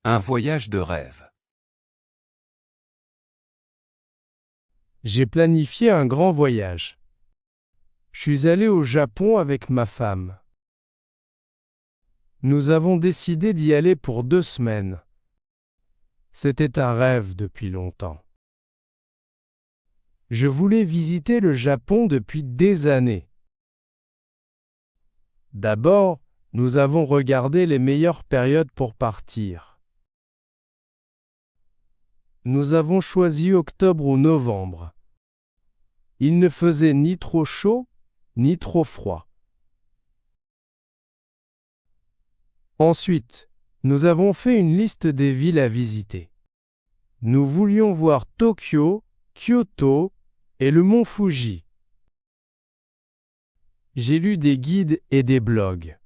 Un voyage de rêve. J'ai planifié un grand voyage. Je suis allé au Japon avec ma femme. Nous avons décidé d'y aller pour 2 semaines. C'était un rêve depuis longtemps. Je voulais visiter le Japon depuis des années. D'abord, nous avons regardé les meilleures périodes pour partir. Nous avons choisi octobre ou novembre. Il ne faisait ni trop chaud, ni trop froid. Ensuite, nous avons fait une liste des villes à visiter. Nous voulions voir Tokyo, Kyoto et le mont Fuji. J'ai lu des guides et des blogs.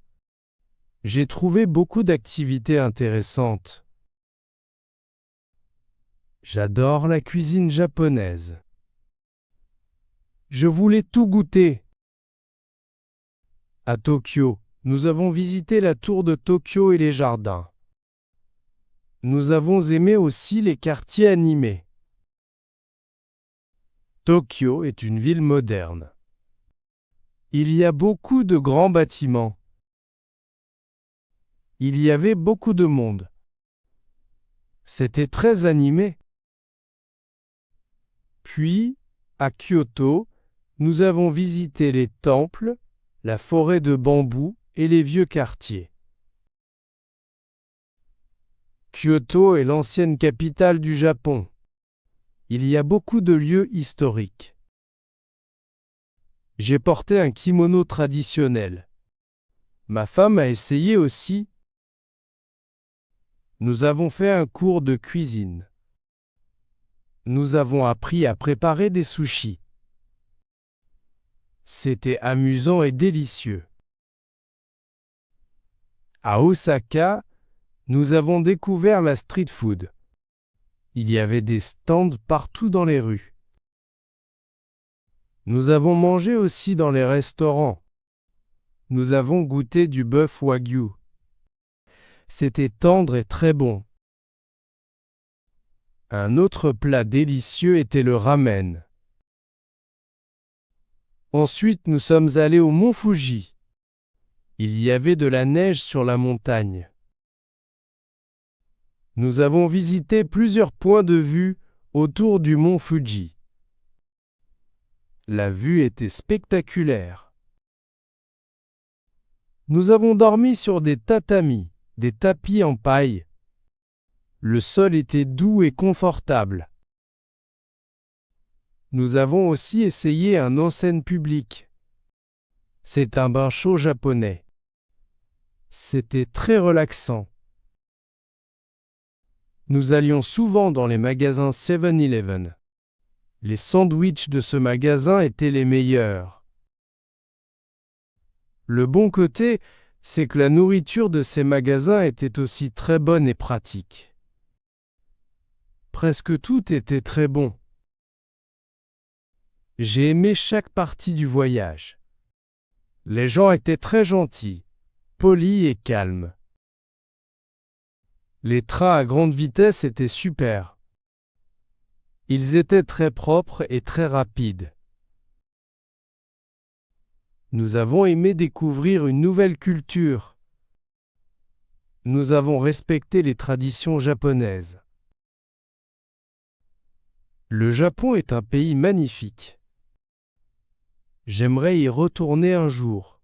J'ai trouvé beaucoup d'activités intéressantes. J'adore la cuisine japonaise. Je voulais tout goûter. À Tokyo, nous avons visité la tour de Tokyo et les jardins. Nous avons aimé aussi les quartiers animés. Tokyo est une ville moderne. Il y a beaucoup de grands bâtiments. Il y avait beaucoup de monde. C'était très animé. Puis, à Kyoto, nous avons visité les temples, la forêt de bambou et les vieux quartiers. Kyoto est l'ancienne capitale du Japon. Il y a beaucoup de lieux historiques. J'ai porté un kimono traditionnel. Ma femme a essayé aussi. Nous avons fait un cours de cuisine. Nous avons appris à préparer des sushis. C'était amusant et délicieux. À Osaka, nous avons découvert la street food. Il y avait des stands partout dans les rues. Nous avons mangé aussi dans les restaurants. Nous avons goûté du bœuf wagyu. C'était tendre et très bon. Un autre plat délicieux était le ramen. Ensuite, nous sommes allés au mont Fuji. Il y avait de la neige sur la montagne. Nous avons visité plusieurs points de vue autour du mont Fuji. La vue était spectaculaire. Nous avons dormi sur des tatamis, des tapis en paille. Le sol était doux et confortable. Nous avons aussi essayé un onsen public. C'est un bain chaud japonais. C'était très relaxant. Nous allions souvent dans les magasins 7-Eleven. Les sandwichs de ce magasin étaient les meilleurs. Le bon côté, c'est que la nourriture de ces magasins était aussi très bonne et pratique. Presque tout était très bon. J'ai aimé chaque partie du voyage. Les gens étaient très gentils, polis et calmes. Les trains à grande vitesse étaient super. Ils étaient très propres et très rapides. Nous avons aimé découvrir une nouvelle culture. Nous avons respecté les traditions japonaises. Le Japon est un pays magnifique. J'aimerais y retourner un jour.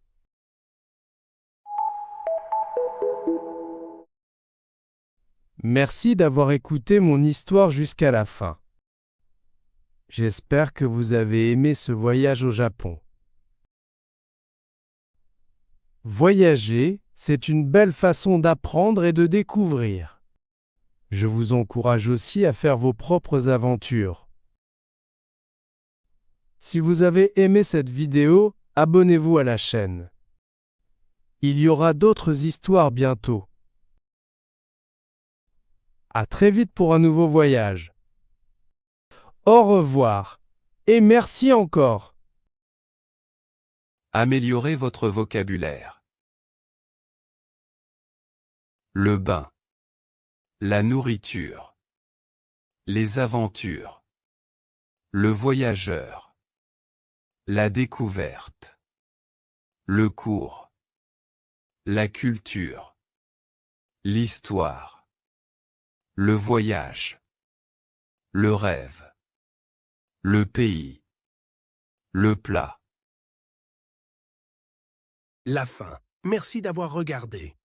Merci d'avoir écouté mon histoire jusqu'à la fin. J'espère que vous avez aimé ce voyage au Japon. Voyager, c'est une belle façon d'apprendre et de découvrir. Je vous encourage aussi à faire vos propres aventures. Si vous avez aimé cette vidéo, abonnez-vous à la chaîne. Il y aura d'autres histoires bientôt. À très vite pour un nouveau voyage. Au revoir et merci encore. Améliorez votre vocabulaire. Le bain. La nourriture. Les aventures. Le voyageur. La découverte. Le cours. La culture. L'histoire. Le voyage. Le rêve. Le pays. Le plat. La fin. Merci d'avoir regardé.